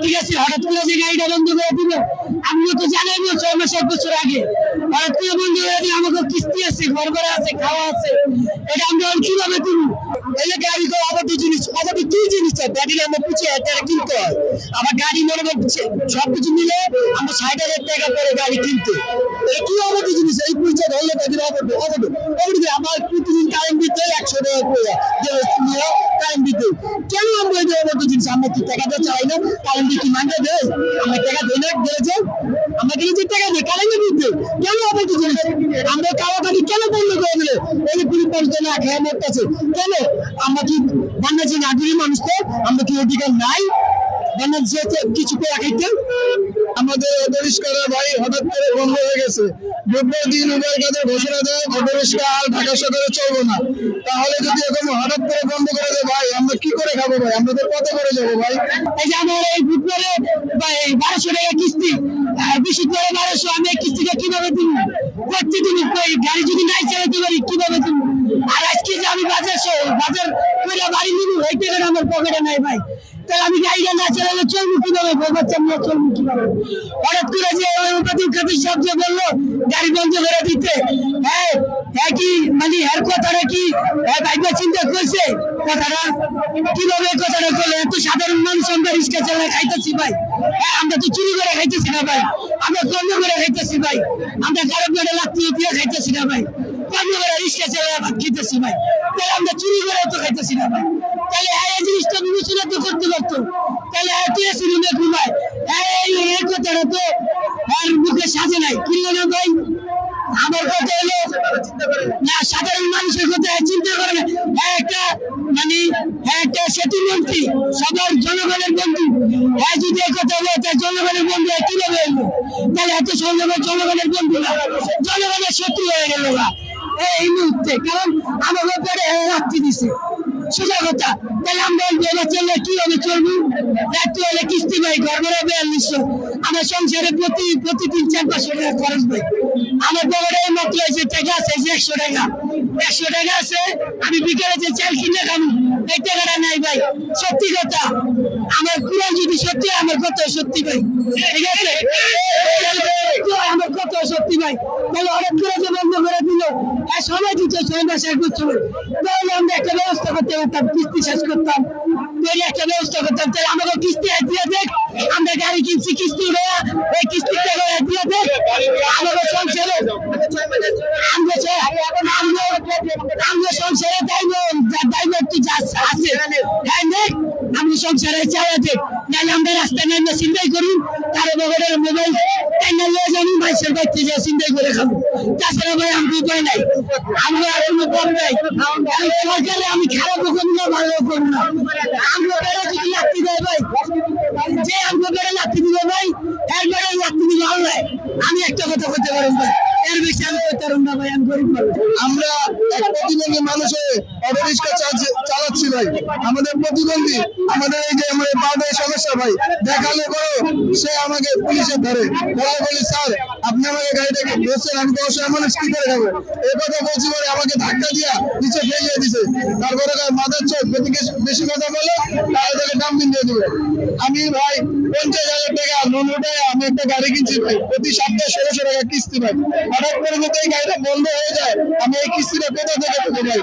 ঠিক আছে, হঠাৎ করে যে গাড়িটা বন্ধ করে দিবে, আমিও তো জানাই 6 মাস 1 বছর আগে হঠাৎ করে বন্ধ করে দিলে আমাকে কিস্তি আছে, ঘর ভাড়া আছে, খাওয়া আছে, এটা আমরা কিভাবে দিব? এই যে গাড়ি তো অবৈধ জিনিস, অবৈধ কি জিনিস? ব্যাটারি আমরা পুছে টাকা কিনতে হয়, আবার গাড়ি মনে করছে সবকিছু মিলে আমরা 60,000 টাকা করে গাড়ি কিনতে, এটা কি অবৈধ জিনিস? এই পুলিশে ধরলে তাদের অবৈধ অবৈধ অবৈধ। আমার প্রতিদিন কারেন্ট দিতে 100 টাকা করে কারেন্ট দিতে, কেন আমরা এই অবৈধ জিনিস? আমরা কি টাকা দিয়ে চালাই না? কারেন্ট কি মানতে দেয়? আমরা টাকা দেই না, দিয়েছে আমরা দিয়েছি টাকা দিয়ে কারেন্ট দিতে, কেন অবৈধ জিনিস? আমরা কাওয়াকাটি কেন বন্ধ করে দিলে? এই পুলিশ পাঁচজন না খেয়ে মরতেছে কেন? আমরা কি বাংলাদেশি নাগরিক মানুষ তো? আমরা কি অধিকার নাই বাংলাদেশে কিছু করে রাখতে? আমাদের অপরিষ্কার ভাই হঠাৎ করে বন্ধ হয়ে গেছে। বুধবার দিন উভয় কাজে ঘোষণা দেয় অপরিষ্কার ঢাকা শহরে চলবো না। তাহলে যদি এখন হঠাৎ করে বন্ধ করে দেয় ভাই, আমরা কি করে খাবো ভাই? আমরা তো কত করে যাবো ভাই? এই যে আমার এই বুধবারে 1200 টাকা কিস্তি, আর বৃহস্পতিবারে 1200, আমি এই কিস্তিটা কিভাবে দিব? প্রতিদিন গাড়ি যদি নাই চালাতে পারি কিভাবে দিব? আর আজকে যে আমি বাজার করে বাড়ি নিব, এই টাকাটা আমার পকেটে নাই ভাই, তাহলে আমি গাড়িটা না চালালে চলবো কিভাবে? বাচ্চা নিয়ে চলবো কিভাবে? হঠাৎ করে যে খাতির সব যে বললো গাড়ি বন্ধ করে দিতে, হ্যাঁ হ্যাঁ কি মানে এর কথাটা কি ভাইবা চিন্তা করছে? কথাটা কিভাবে কথাটা করলে? এত সাধারণ মানুষ আমরা রিক্সা চালায় খাইতেছি ভাই, হ্যাঁ আমরা তো চুরি করে খাইতেছি না ভাই, আমরা কর্ম করে খাইতেছি ভাই, আমরা কারো পেটে লাথি দিয়ে খাইতেছি না ভাই, কর্ম করে রিক্সা চালায় ভাত খেতেছি ভাই, তাহলে আমরা চুরি করে তো খাইতেছি না ভাই, তাহলে এই জিনিসটা বিবেচনা তো করতে পারতো, তাহলে তুই এসে রুমে ঘুমায়, এই কথাটা তো আর মুখে সাজে নাই, কিনলো না ভাই? আমার কথা হলো না, সাধারণ মানুষের কথা চিন্তা করে না, একটা মানে একটা সেতু মন্ত্রী, সবার জনগণের বন্ধু, যদি এই কথা হলো তার জনগণের বন্ধু কিভাবে এলো? তাহলে এত সহজে জনগণের বন্ধু না, জনগণের শত্রু হয়ে গেল না এই মুহূর্তে, কারণ আমার ব্যাপারে রাখতে দিছে সোজা কথা। তাহলে আমরা এবার চললে কিভাবে চলবো? রাত্রি হলে কিস্তি ভাই, ঘর ভাড়া 4200, আমার সংসারে প্রতিদিন 400-500 টাকা খরচ ভাই, আমার পকেটে মাত্র যে টাকা আছে 100 টাকা, 100 টাকা আছে, আমি বিকেলে যে চাল কিনে খাবো এই টাকাটা নাই ভাই, সত্যি কথা। আমার পুরো যদি সত্যি, আমার কথা সত্যি ভাই, ঠিক আছে, আমার কথা সত্যি ভাই, তাহলে হঠাৎ করে যে বন্ধ করে দিল, সবাই দিত 6 মাস 1 বছর, তাহলে আমরা একটা ব্যবস্থা করতে পারতাম, কিস্তি শেষ করতাম, তৈরি একটা ব্যবস্থা করতাম, তাহলে আমাকে কিস্তি দিয়ে দেখ, আমরা গাড়ি কিনছি কিস্তি দেওয়া, এই কিস্তি টাকা দিয়ে দেখ আমাদের সংসারে, আমরা সংসারে দায়িত্ব আছে, হ্যাঁ দেখ আমি সংসারে চাওয়া দেখ, নাহলে আমরা রাস্তায় নামে চিন্তাই করি, কারো বগলের মোবাইল জানি মাইসের বাড়িতে যা চিন্তাই করে খাবো, তাছাড়া ভাই আমি উপায় নাই, আমরা আর কোনো পথ নাই, সরকারে আমি খারাপও করি না ভালোও করি না, আমরা বেড়া যদি লাগতে দেয় ভাই, যে আমরা বেড়া লাগতে দিবে ভাই, এর বেড়া লাগতে দিবে আল্লাহ, আমি একটা কথা বলতে পারবো ভাই, এর বেশি আমি করতে পারবো না ভাই, আমি গরিব মানুষ। আমরা এক প্রতিবন্ধী মানুষে অটোরিক্সা চালাচ্ছি ভাই, আমাদের প্রতিবন্ধী, আমাদের এই যে আমার পাউডারের সমস্যা ভাই, দেখালে বড় সে আমাকে পুলিশে ধরে, বলি স্যার আপনি আমাকে গাড়িটাকে ধরছেন, আমি তো অসহায় মানুষ কি করে খাবো? এই কথা বলছি বলে আমাকে ধাক্কা দিয়া নিচে ফেলিয়ে দিছে, তারপরে মাথার চোখ বেশি কথা বলে তাহলে তাকে ডাম্পিং দিয়ে দিবে। আমি ভাই 50,000 টাকা লোন উঠায় আমি একটা গাড়ি কিনছি ভাই, প্রতি সপ্তাহে 1600 টাকা কিস্তি ভাই, হঠাৎ করে যদি এই গাড়িটা বন্ধ হয়ে যায় আমি এই কিস্তিটা কোথা থেকে দেবো ভাই?